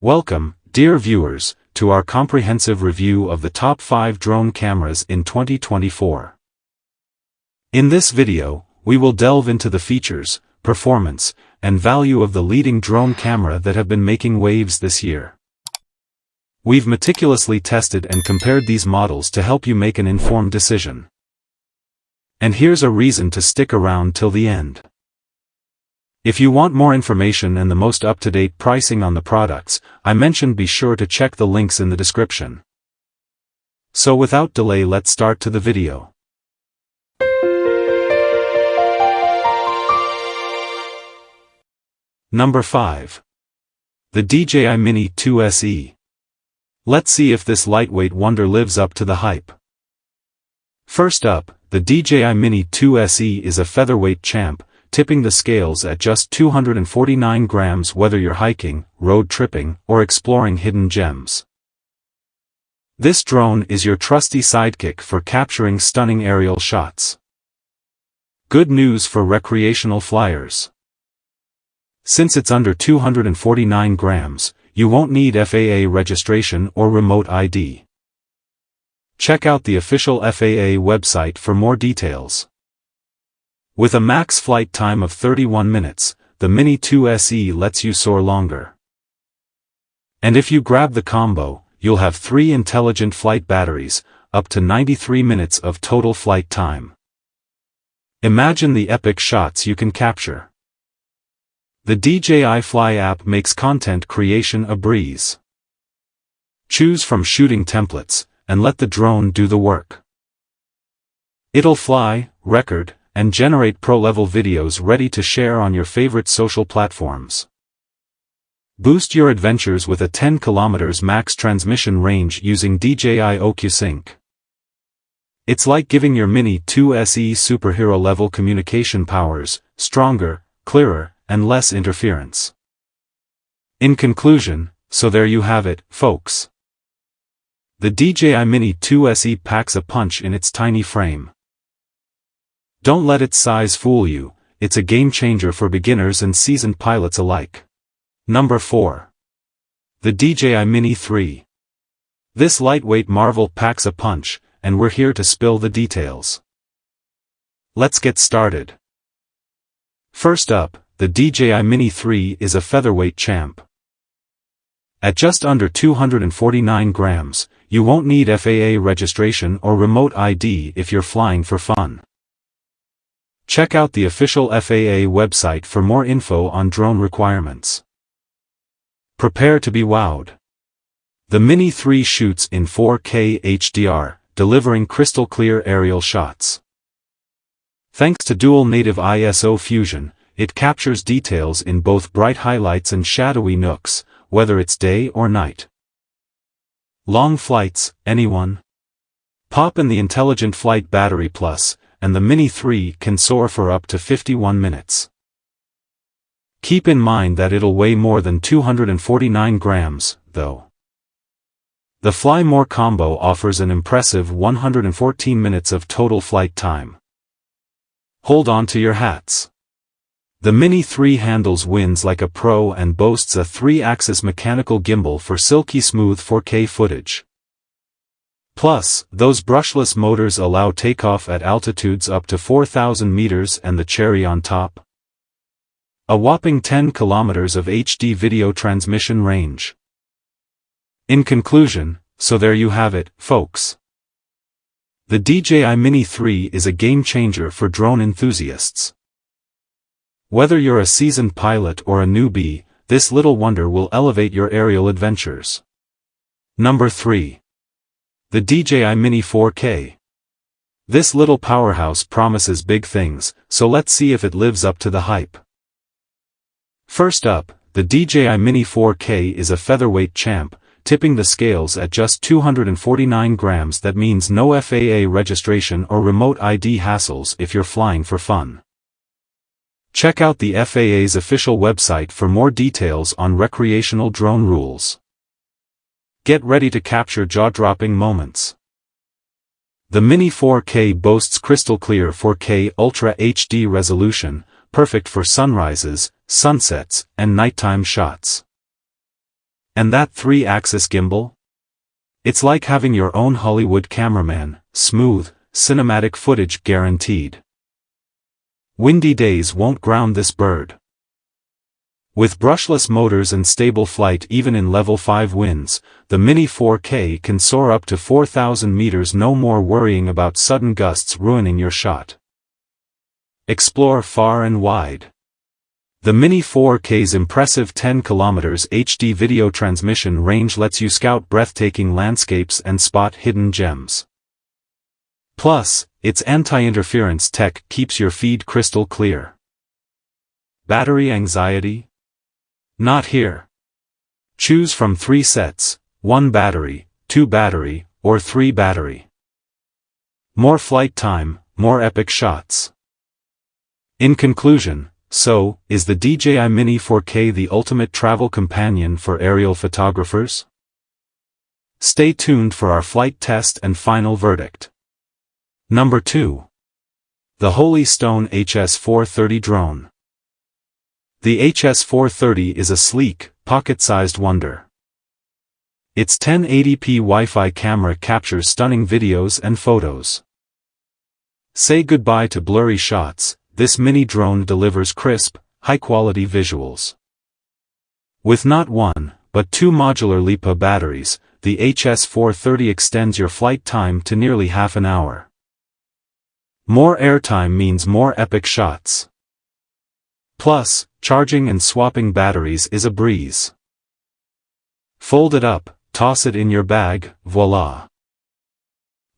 Welcome, dear viewers, to our comprehensive review of the top 5 drone cameras in 2024. In this video, we will delve into the features, performance, and value of the leading drone camera that have been making waves this year. We've meticulously tested and compared these models to help you make an informed decision. And here's a reason to stick around till the end. If you want more information and the most up-to-date pricing on the products I mentioned, be sure to check the links in the description. So without delay, let's start to the video. Number 5. The DJI Mini 2 SE. Let's see if this lightweight wonder lives up to the hype. First up, the DJI Mini 2 SE is a featherweight champ, tipping the scales at just 249 grams whether you're hiking, road tripping, or exploring hidden gems. This drone is your trusty sidekick for capturing stunning aerial shots. Good news for recreational flyers. Since it's under 249 grams, you won't need FAA registration or remote ID. Check out the official FAA website for more details. With a max flight time of 31 minutes, the Mini 2 SE lets you soar longer. And if you grab the combo, you'll have 3 intelligent flight batteries, up to 93 minutes of total flight time. Imagine the epic shots you can capture. The DJI Fly app makes content creation a breeze. Choose from shooting templates, and let the drone do the work. It'll fly, record, and generate pro-level videos ready to share on your favorite social platforms. Boost your adventures with a 10 km max transmission range using DJI OcuSync. It's like giving your Mini 2 SE superhero-level communication powers, stronger, clearer, and less interference. In conclusion, so there you have it, folks. The DJI Mini 2 SE packs a punch in its tiny frame. Don't let its size fool you, it's a game changer for beginners and seasoned pilots alike. Number 4. The DJI Mini 3. This lightweight marvel packs a punch, and we're here to spill the details. Let's get started. First up, the DJI Mini 3 is a featherweight champ. At just under 249 grams, you won't need FAA registration or remote ID if you're flying for fun. Check out the official FAA website for more info on drone requirements. Prepare to be wowed. The Mini 3 shoots in 4K HDR, delivering crystal clear aerial shots. Thanks to dual native ISO fusion, it captures details in both bright highlights and shadowy nooks, whether it's day or night. Long flights, anyone? Pop in the Intelligent Flight Battery Plus, and the Mini 3 can soar for up to 51 minutes. Keep in mind that it'll weigh more than 249 grams, though. The Fly More combo offers an impressive 114 minutes of total flight time. Hold on to your hats. The Mini 3 handles winds like a pro and boasts a 3-axis mechanical gimbal for silky smooth 4K footage. Plus, those brushless motors allow takeoff at altitudes up to 4,000 meters, and the cherry on top, a whopping 10 kilometers of HD video transmission range. In conclusion, so there you have it, folks. The DJI Mini 3 is a game changer for drone enthusiasts. Whether you're a seasoned pilot or a newbie, this little wonder will elevate your aerial adventures. Number 3. The DJI Mini 4K. This little powerhouse promises big things, so let's see if it lives up to the hype. First up, the DJI Mini 4K is a featherweight champ, tipping the scales at just 249 grams. That means no FAA registration or remote ID hassles if you're flying for fun. Check out the FAA's official website for more details on recreational drone rules. Get ready to capture jaw-dropping moments. The Mini 4K boasts crystal clear 4K Ultra HD resolution, perfect for sunrises, sunsets, and nighttime shots. And that 3-axis gimbal? It's like having your own Hollywood cameraman, smooth, cinematic footage guaranteed. Windy days won't ground this bird. With brushless motors and stable flight even in level 5 winds, the Mini 4K can soar up to 4,000 meters, no more worrying about sudden gusts ruining your shot. Explore far and wide. The Mini 4K's impressive 10 km HD video transmission range lets you scout breathtaking landscapes and spot hidden gems. Plus, its anti-interference tech keeps your feed crystal clear. Battery anxiety? Not here. Choose from 3 sets, 1 battery, 2 battery, or 3 battery. More flight time, more epic shots. In conclusion, so, is the DJI Mini 4K the ultimate travel companion for aerial photographers? Stay tuned for our flight test and final verdict. Number 2. The Holy Stone HS430 Drone. The HS430 is a sleek, pocket-sized wonder. Its 1080p Wi-Fi camera captures stunning videos and photos. Say goodbye to blurry shots. This mini drone delivers crisp, high-quality visuals. With not 1, but 2 modular LiPo batteries, the HS430 extends your flight time to nearly half an hour. More airtime means more epic shots. Plus, charging and swapping batteries is a breeze. Fold it up, toss it in your bag, voila.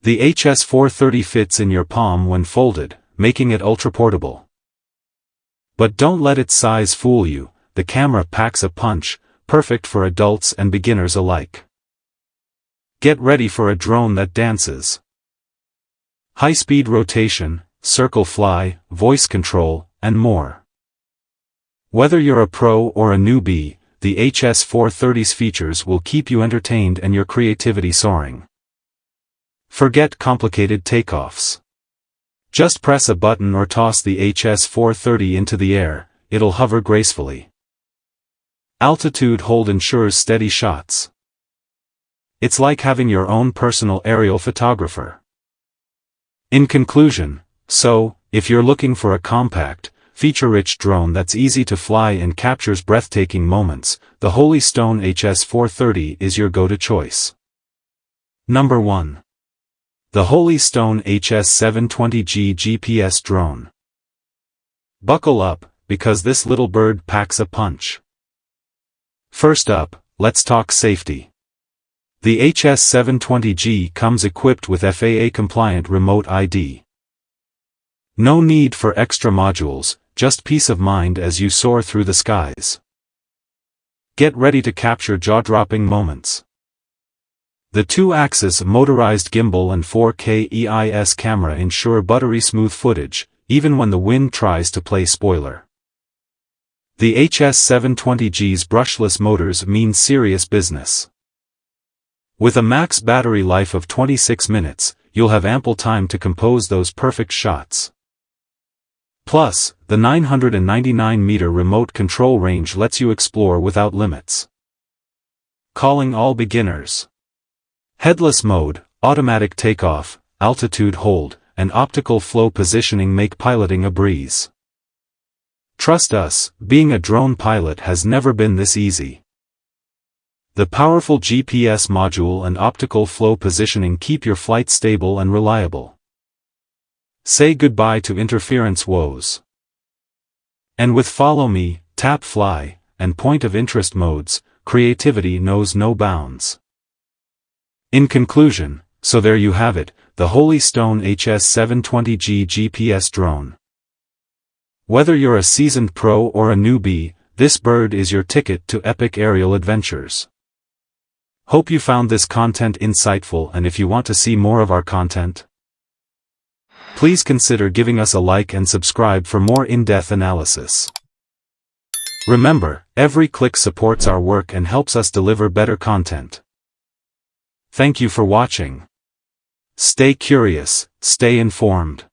The HS430 fits in your palm when folded, making it ultra-portable. But don't let its size fool you, the camera packs a punch, perfect for adults and beginners alike. Get ready for a drone that dances. High-speed rotation, circle fly, voice control, and more. Whether you're a pro or a newbie, the HS430's features will keep you entertained and your creativity soaring. Forget complicated takeoffs. Just press a button or toss the HS430 into the air, it'll hover gracefully. Altitude hold ensures steady shots. It's like having your own personal aerial photographer. In conclusion, so, if you're looking for a compact, feature-rich drone that's easy to fly and captures breathtaking moments, the Holy Stone HS430 is your go-to choice. Number 1. The Holy Stone HS720G GPS Drone. Buckle up, because this little bird packs a punch. First up, let's talk safety. The HS720G comes equipped with FAA-compliant remote ID. No need for extra modules, just peace of mind as you soar through the skies. Get ready to capture jaw-dropping moments. The 2-axis motorized gimbal and 4K EIS camera ensure buttery smooth footage, even when the wind tries to play spoiler. The HS720G's brushless motors mean serious business. With a max battery life of 26 minutes, you'll have ample time to compose those perfect shots. Plus, the 999-meter remote control range lets you explore without limits. Calling all beginners. Headless mode, automatic takeoff, altitude hold, and optical flow positioning make piloting a breeze. Trust us, being a drone pilot has never been this easy. The powerful GPS module and optical flow positioning keep your flight stable and reliable. Say goodbye to interference woes. And with Follow Me, Tap Fly, and Point of Interest modes, creativity knows no bounds. In conclusion, so there you have it, the Holy Stone HS720G GPS drone. Whether you're a seasoned pro or a newbie, this bird is your ticket to epic aerial adventures. Hope you found this content insightful, and if you want to see more of our content, please consider giving us a like and subscribe for more in-depth analysis. Remember, every click supports our work and helps us deliver better content. Thank you for watching. Stay curious, stay informed.